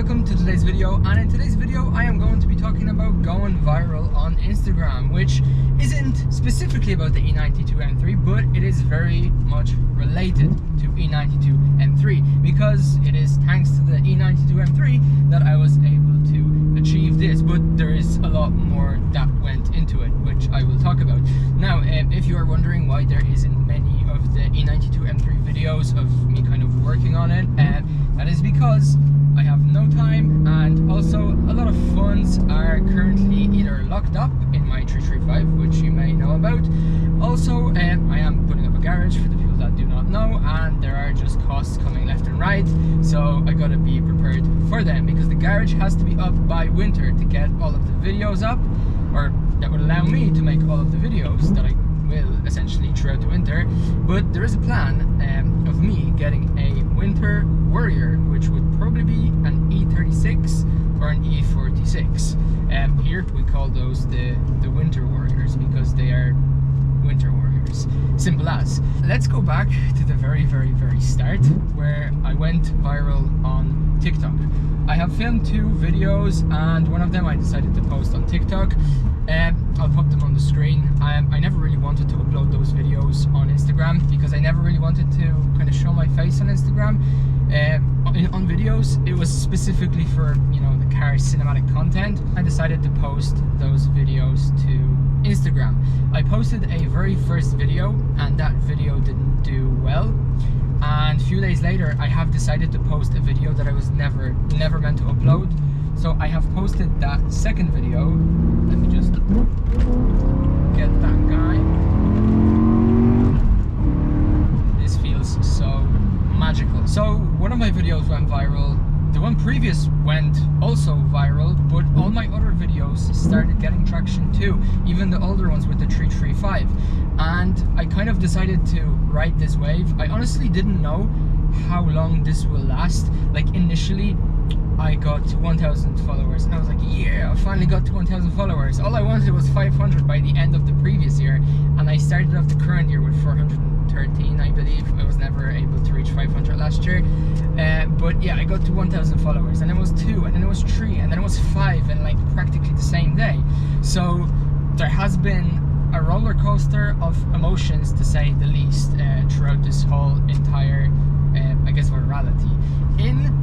welcome to today's video. And in today's video I am going to be talking about going viral on Instagram, which isn't specifically about the E92 M3, but it is very much related to E92 M3, because it is thanks to the E92 M3 that I was able to achieve this. But there is a lot more that went into it, which I will talk about. Now, if you are wondering why there isn't many of the E92 M3 videos of me kind of working on it, that is because I have no time, and also a lot of funds are currently either locked up in my 335, which you may know about. Also, I am putting up a garage for the people that do not know, and there are just costs coming left and right, so I gotta be prepared for them, because the garage has to be up by winter to get all of the videos up, or that would allow me to make all of the videos that I will essentially throughout the winter. But there is a plan of me getting a winter warrior, which would probably be an E36 or an E46. Here we call those the winter warriors, because they are winter warriors. Simple as. Let's go back to the very start, where I went viral on TikTok. I have filmed 2 videos, and one of them I decided to post on TikTok. I'll put them on the screen. I never really wanted to upload those videos on Instagram, because I never really wanted to kind of show my face on Instagram. On videos, it was specifically for, you know, the car cinematic content. I decided to post those videos to Instagram. I posted a very first video, and that video didn't do well. And a few days later, I have decided to post a video that I was never meant to upload. So I have posted that second video. Let me just get that guy. This feels so magical. So one of my videos went viral. The one previous went also viral, but all my other videos started getting traction too, even the older ones with the 335. And I kind of decided to ride this wave. I honestly didn't know how long this will last. Like, initially I got to 1,000 followers, and I was like, yeah, I finally got to 1,000 followers. All I wanted was 500 by the end of the previous year, and I started off the current year with 413, I believe. I was never able to reach 500 last year. But yeah, I got to 1,000 followers, and then it was 2, and then it was 3, and then it was 5, and like practically the same day. So there has been a roller coaster of emotions, to say the least, throughout this whole entire, I guess, virality. In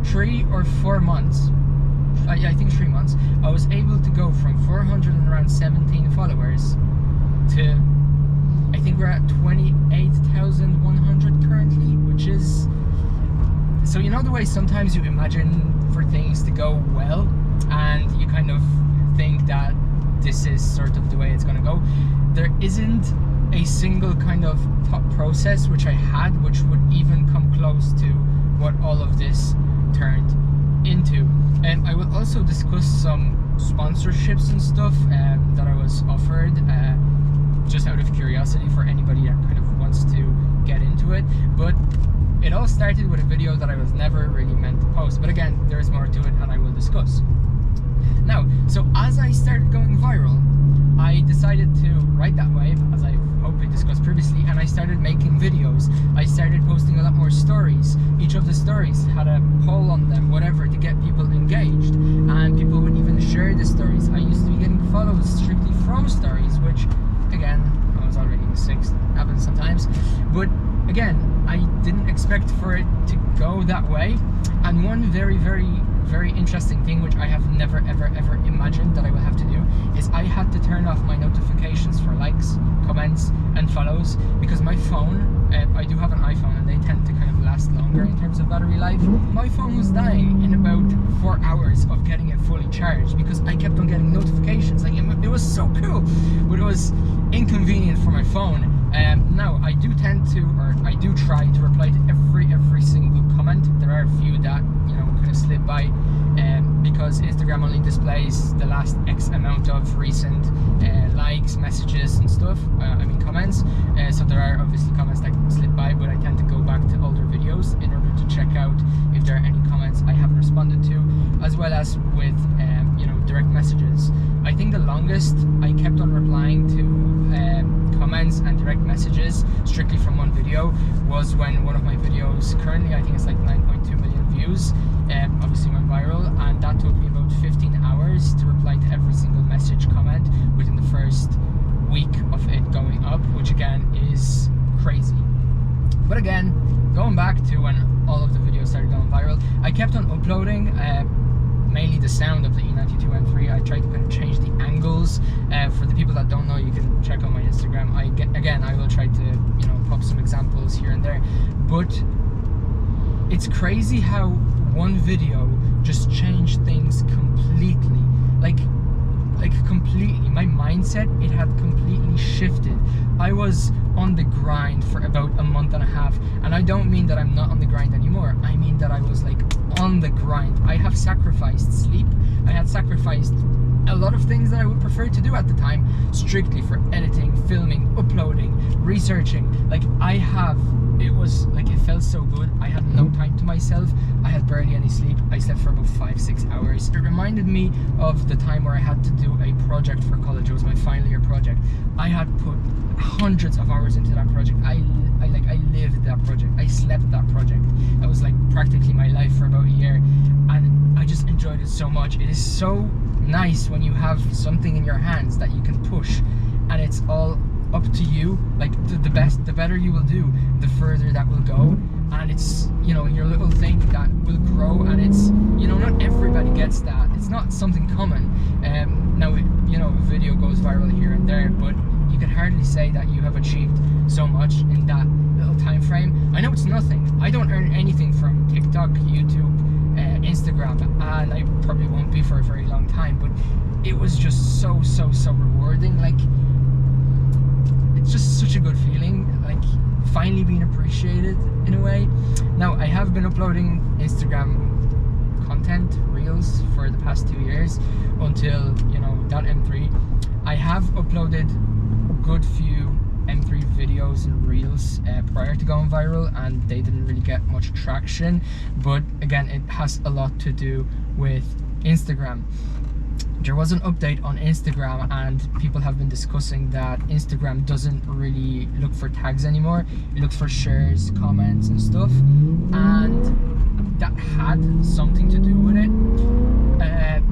3 or 4 months, I think 3 months, I was able to go from 417 followers to, I think we're at 28,100 currently, which is, so you know the way sometimes you imagine for things to go well, and you kind of think that this is sort of the way it's gonna go. There isn't a single kind of thought process which I had which would even come close to what all of this turned into. And I will also discuss some sponsorships and stuff that I was offered, just out of curiosity for anybody that kind of wants to get into it. But it all started with a video that I was never really meant to post, but again, there is more to it, and I will discuss. Now, so as I started going viral, I decided to ride that wave, as I've hopefully discussed previously, and I started making videos. I started posting a lot more stories. Each of the stories had a poll on them, whatever, to get people engaged, and people would even share the stories. I used to be getting follows strictly from stories, which, again, I was already in the 6th, happens sometimes, but again, I didn't expect for it to go that way. And one very interesting thing, which I have never ever imagined that I will have to do, is I had to turn off my notifications for likes, comments and follows, because my phone, I do have an iPhone, and they tend to kind of last longer in terms of battery life. My phone was dying in about 4 hours of getting it fully charged, because I kept on getting notifications. Like, it was so cool, but it was inconvenient for my phone. Now I do tend to, or I do try to reply to every single comment. There are a few that, you know, kind of slip by, because Instagram only displays the last X amount of recent likes, messages and stuff, I mean comments. So there are obviously comments that slip by, but I tend to go back to older videos in order to check out if there are any comments I haven't responded to, as well as with you know, direct messages. I think the longest I kept on replying to comments and direct messages strictly from one video was when one of my videos, currently I think it's like 9.2 million views, obviously went viral. that took me about 15 hours to reply to every single message, comment within the first week of it going up, which again is crazy. But again, going back to when all of the videos started going viral, I kept on uploading mainly the sound of the E92 M3. I tried to kind of change the angles. For the people that don't know, you can check on my Instagram. I will try to, you know, pop some examples here and there. But it's crazy how one video just changed things completely. Like completely. My mindset, it had completely shifted. I was on the grind for about a month and a half, and I don't mean that I'm not on the grind anymore. I mean that I was like on the grind. I have sacrificed sleep. I had sacrificed a lot of things that I would prefer to do at the time, strictly for editing, filming, uploading, researching. Like it was like, it felt so good. I had no time to myself. I had barely any sleep. I slept for about 5-6 hours. It reminded me of the time where I had to do a project for college. It was my final year project. I had put hundreds of hours into that project. I lived that project. I slept that project. That was like practically my life for about a year, and I just enjoyed it so much. It is so nice when you have something in your hands that you can push, and it's all up to you. Like the better you will do, the further that will go, and it's, you know, your little thing that will grow. And it's, you know, not everybody gets that. It's not something common. Now, you know, a video goes viral here and there, but you can hardly say that you have achieved so much in that little time frame. I know it's nothing. I don't earn anything from TikTok, YouTube, Instagram, and I probably won't be for a very long time, but it was just so rewarding. Like, it's just such a good feeling, like finally being appreciated in a way. Now, I have been uploading Instagram content, reels, for the past 2 years until, you know, that M3. I have uploaded a good few M3 videos and reels prior to going viral, and they didn't really get much traction. But again, it has a lot to do with Instagram. There was an update on Instagram, and people have been discussing that Instagram doesn't really look for tags anymore. It looks for shares, comments and stuff, and that had something to do with it.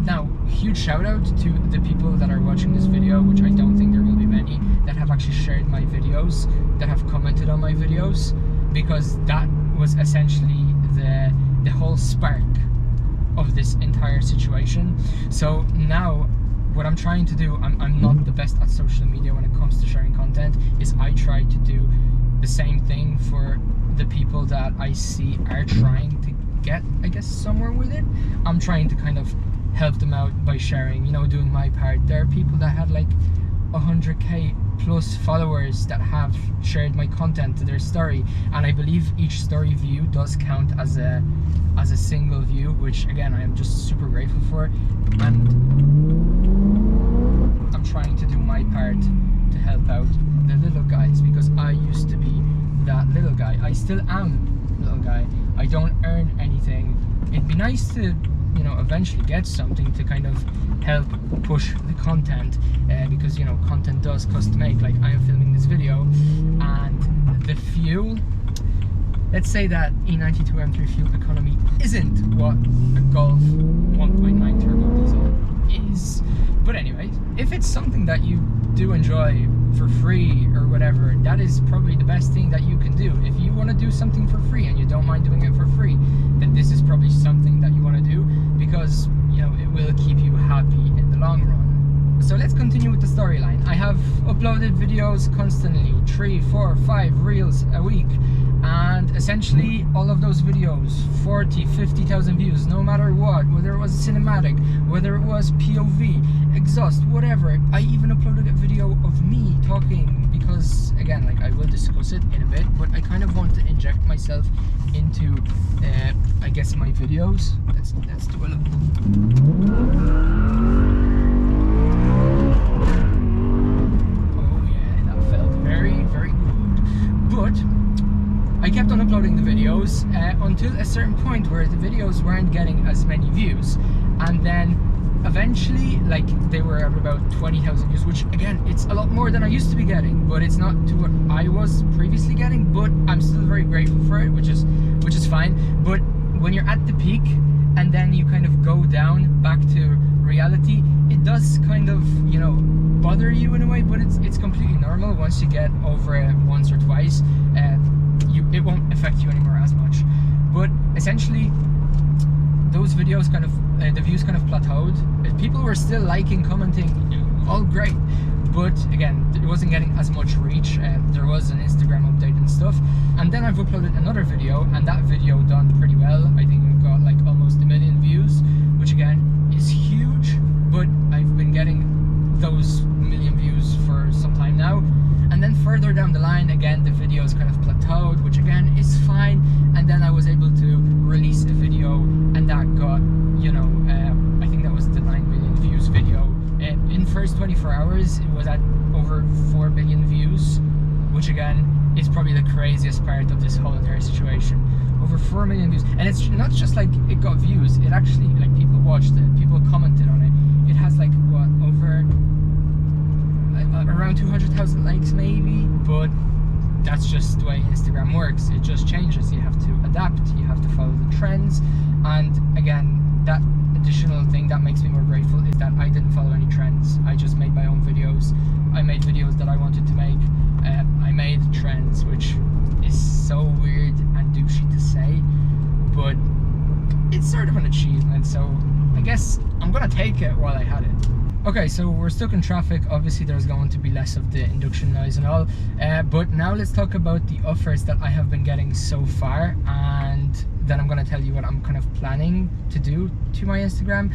Now, huge shout out to the people that are watching this video, which I don't think there will be many, that have actually shared my videos, that have commented on my videos, because that was essentially the whole spark of this entire situation. So now what I'm trying to do, I'm not the best at social media when it comes to sharing content, is I try to do the same thing for the people that I see are trying to get, I guess, somewhere with it. I'm trying to kind of help them out by sharing, you know, doing my part. There are people that had like 100k plus followers that have shared my content to their story, and I believe each story view does count as a single view, which again I am just super grateful for. And I'm trying to do my part to help out the little guys, because I used to be that little guy. I still am little guy. I don't earn anything. It'd be nice to, you know, eventually get something to kind of help push the content, because, you know, content does cost to make. Like, I am filming this video, and the fuel, let's say that E92 M3 fuel economy isn't what a Golf 1.9 turbo diesel is. But anyway, if it's something that you do enjoy for free or whatever, that is probably the best thing that you can do. If you want to do something for free and you don't mind doing it for free, then this is probably something that you want to do, because, you know, it will keep you happy in the long run. So let's continue with the storyline. I have uploaded videos constantly, 3, 4, 5 reels a week, and essentially all of those videos, 40, 50,000 views, no matter what, whether it was cinematic, whether it was POV, exhaust, whatever. I even uploaded a video of me talking, because again, like, I will discuss it in a bit, but I kind of want to inject myself into I guess my videos. Let's do a little. Oh yeah, that felt very, very good. But I kept on uploading the videos until a certain point where the videos weren't getting as many views, and then eventually, like, they were at about 20,000 views, which again, it's a lot more than I used to be getting, but it's not to what I was previously getting. But I'm still very grateful for it, which is fine. But when you're at the peak and then you kind of go down back to reality, it does kind of, you know, bother you in a way, but it's completely normal. Once you get over it once or twice, it won't affect you anymore as much. But essentially, those videos kind of, the views kind of plateaued. People were still liking, commenting, all great, but again, it wasn't getting as much reach. There was an Instagram update and stuff, and then I've uploaded another video, and that video done pretty well. I think it got like almost 1 million views, which again is huge, but I've been getting those 1 million views for some time now. And then further down the line, again, the videos kind of plateaued, which again is fine. And then I was able to release a video, and that got, you know, I think that was the 9 million views video. In first 24 hours, it was at over 4 million views, which again is probably the craziest part of this whole entire situation. Over 4 million views, and it's not just like it got views, it actually, like, people watched it, people commented on it. It has like, what, over around 200,000 likes maybe, but that's just the way Instagram works. It just changes. You have to adapt, you have to follow the trends. And again, that additional thing that makes me more grateful is that I didn't follow any trends. I just made my own videos. I made videos that I wanted to make. I made trends, which is so weird and douchey to say, but it's sort of an achievement, so I guess I'm gonna take it while I had it. Okay, so we're stuck in traffic. Obviously there's going to be less of the induction noise and all, but now let's talk about the offers that I have been getting so far, and then I'm going to tell you what I'm kind of planning to do to my Instagram.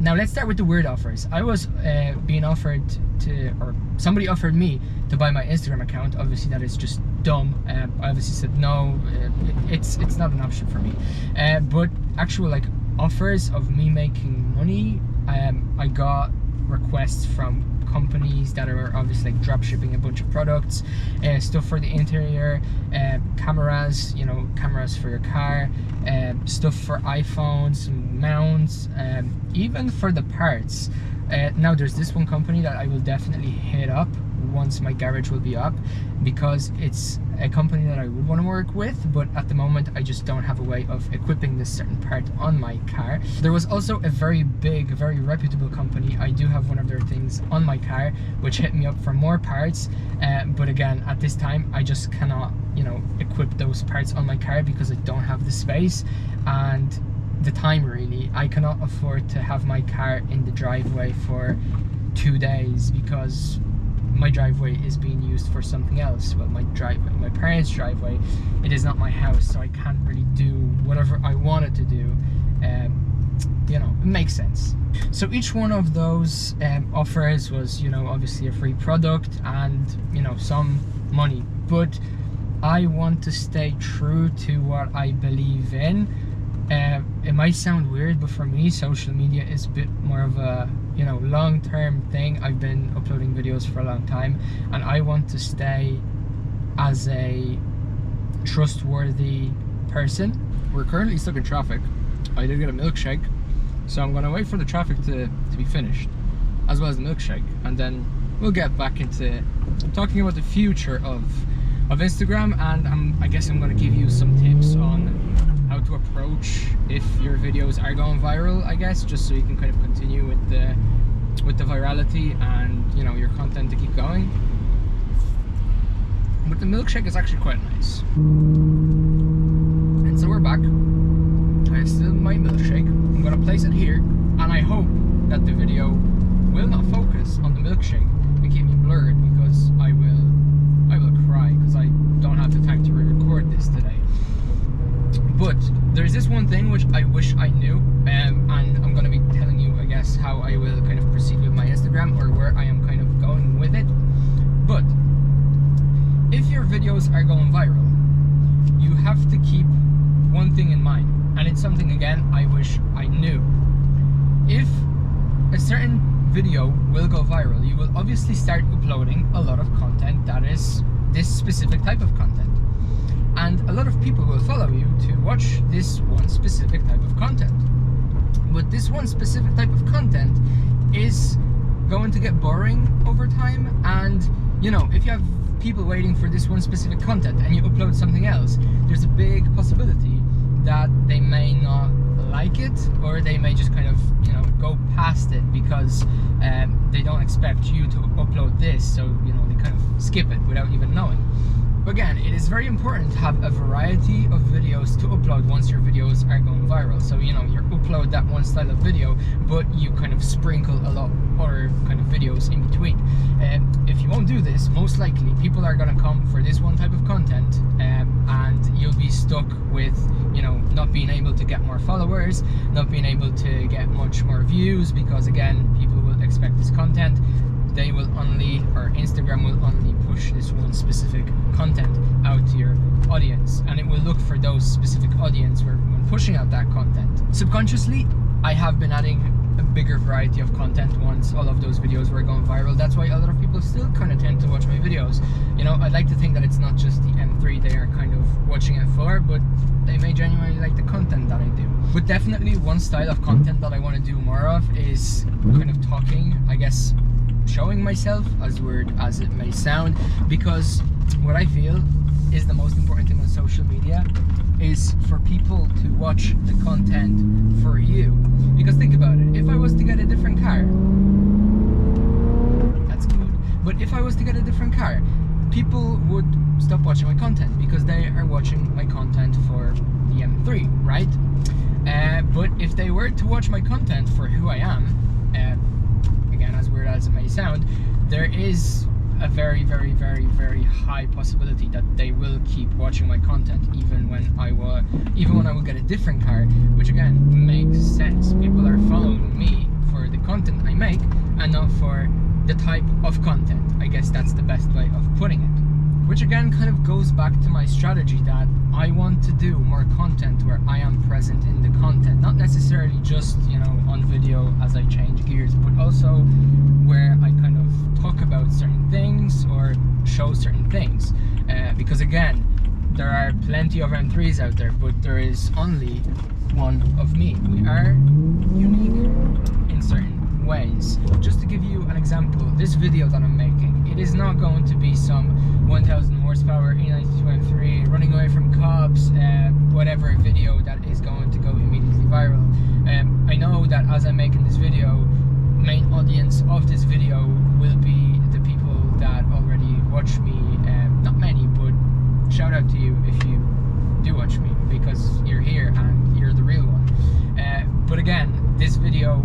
Now let's start with the weird offers. I was being offered to, or somebody offered me to buy my Instagram account. Obviously that is just dumb. I obviously said no, it's not an option for me. But actual like offers of me making money, I got requests from companies that are obviously like drop shipping a bunch of products, stuff for the interior, cameras, you know, cameras for your car, stuff for iPhones, mounts, even for the parts. Now there's this one company that I will definitely hit up once my garage will be up, because it's a company that I would want to work with, but at the moment I just don't have a way of equipping this certain part on my car. There was also a very big, very reputable company. I do have one of their things on my car, which hit me up for more parts, but again, at this time I just cannot, you know, equip those parts on my car because I don't have the space and the time. Really, I cannot afford to have my car in the driveway for 2 days because my driveway is being used for something else. Well, my driveway, my parents' driveway, it is not my house, so I can't really do whatever I wanted to do. You know, it makes sense. So each one of those offers was, you know, obviously a free product and, you know, some money, but I want to stay true to what I believe in. It might sound weird, but for me, social media is a bit more of a, you know, long-term thing. I've been uploading videos for a long time, and I want to stay as a trustworthy person. We're currently stuck in traffic. I did get a milkshake, so I'm gonna wait for the traffic to be finished, as well as the milkshake, and then we'll get back into talking about the future of Instagram, and I guess I'm gonna give you some tips on how to approach if your videos are going viral, I guess, just so you can kind of continue with the virality and, you know, your content to keep going. But the milkshake is actually quite nice. And so we're back. I have still my milkshake. I'm gonna place it here, and I hope that the video will not focus on the milkshake and keep me blurred, because I will cry because I don't have the time to re-record this today. But there's this one thing which I wish I knew, and I'm going to be telling you, I guess, how I will kind of proceed with my Instagram, or where I am kind of going with it. But if your videos are going viral, you have to keep one thing in mind, and it's something, again, I wish I knew. If a certain video will go viral, you will obviously start uploading a lot of content that is this specific type of content. And a lot of people will follow you to watch this one specific type of content. But this one specific type of content is going to get boring over time. And, you know, if you have people waiting for this one specific content and you upload something else, there's a big possibility that they may not like it, or they may just kind of, you know, go past it because they don't expect you to upload this, so, you know, they kind of skip it without even knowing. Again, it is very important to have a variety of videos to upload once your videos are going viral. So, you know, you upload that one style of video, but you kind of sprinkle a lot other kind of videos in between. If you won't do this, most likely people are going to come for this one type of content, and you'll be stuck with, you know, not being able to get more followers, not being able to get much more views, because again, people will expect this content. They will only, or Instagram will only push this one specific content out to your audience, and it will look for those specific audience when pushing out that content. Subconsciously, I have been adding a bigger variety of content once all of those videos were going viral. That's why a lot of people still kind of tend to watch my videos. You know, I'd like to think that it's not just the M3 they are kind of watching it for, but they may genuinely like the content that I do. But definitely one style of content that I want to do more of is kind of talking, I guess, showing myself, as weird as it may sound, because what I feel is the most important thing on social media is for people to watch the content for you. Because think about it, if I was to get a different car, that's good, but if I was to get a different car, people would stop watching my content because they are watching my content for the M3, right? But if they were to watch my content for who I am, again, as weird as it may sound, there is a very, very, very, very high possibility that they will keep watching my content even when I will get a different car, which again makes sense. People are following me for the content I make and not for the type of content. I guess that's the best way of putting it. Which again kind of goes back to my strategy that I want to do more content where I am present in the content, not necessarily just, you know, on video as I change gears, but also where I kind of talk about certain things or show certain things, because again, there are plenty of M3s out there, but there is only one of me. We are unique in certain ways. Just to give you an example, this video that I'm making, it is not going to be some 1000 horsepower E92 M3 running away from cops, whatever video that is going to go immediately viral. I know that as I'm making this video, main audience of this video will be the people that already watch me. Not many, but shout out to you if you do watch me, because you're here and you're the real one. But again, this video,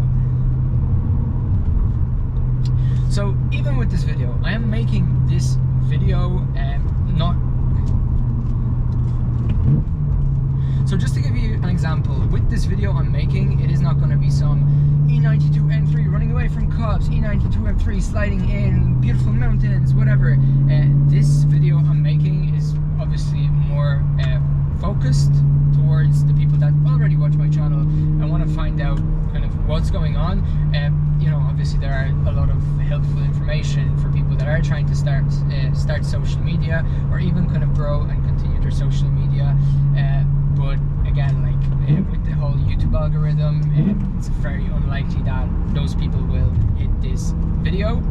so even with this video, I am making this video not. So just to give you an example, with this video I'm making, it is not going to be some E92 M3 running away from cops, E92 M3 sliding in beautiful mountains, whatever. This video I'm making is obviously more focused towards the people that already watch my channel and want to find out kind of what's going on. You know, obviously there are a lot of helpful information for people that are trying to start social media, or even kind of grow and continue their social media. But again, like with the whole YouTube algorithm, it's very unlikely that those people will hit this video.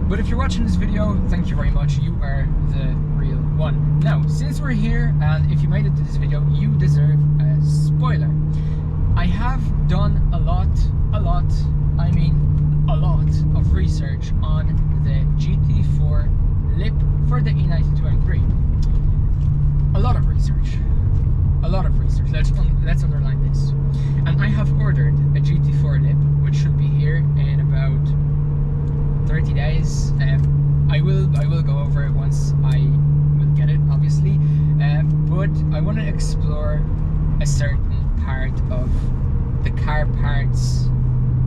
But if you're watching this video, thank you very much. You are the real one. Now, since we're here, and if you made it to this video, you deserve a spoiler. I have done a lot of research on the GT4 lip for the E92 M3. A lot of research. Let's underline this. And I have ordered a GT4 lip, which should be here in about 30 days. I will go over it once I will get it, obviously. But I want to explore a certain part of the car parts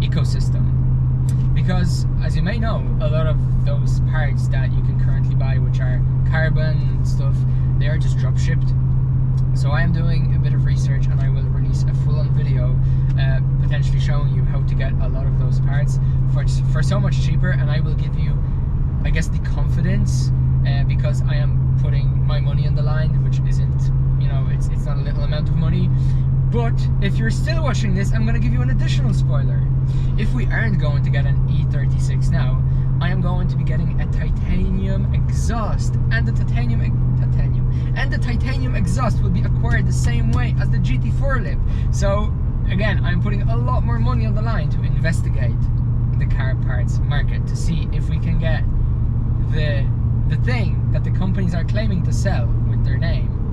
ecosystem, because as you may know, a lot of those parts that you can currently buy, which are carbon and stuff, they are just drop shipped. So I am doing a bit of research, and I will release a full-on video potentially showing you how to get a lot of those parts for so much cheaper, and I will give you, I guess, the confidence, because I am putting my money on the line, which isn't, you know, it's not a little amount of money. But if you're still watching this, I'm going to give you an additional spoiler. If we aren't going to get an E36 now, I am going to be getting a titanium exhaust, and the titanium exhaust will be acquired the same way as the GT4 lip. So again, I'm putting a lot more money on the line to investigate the car parts market to see if we can get the thing that the companies are claiming to sell with their name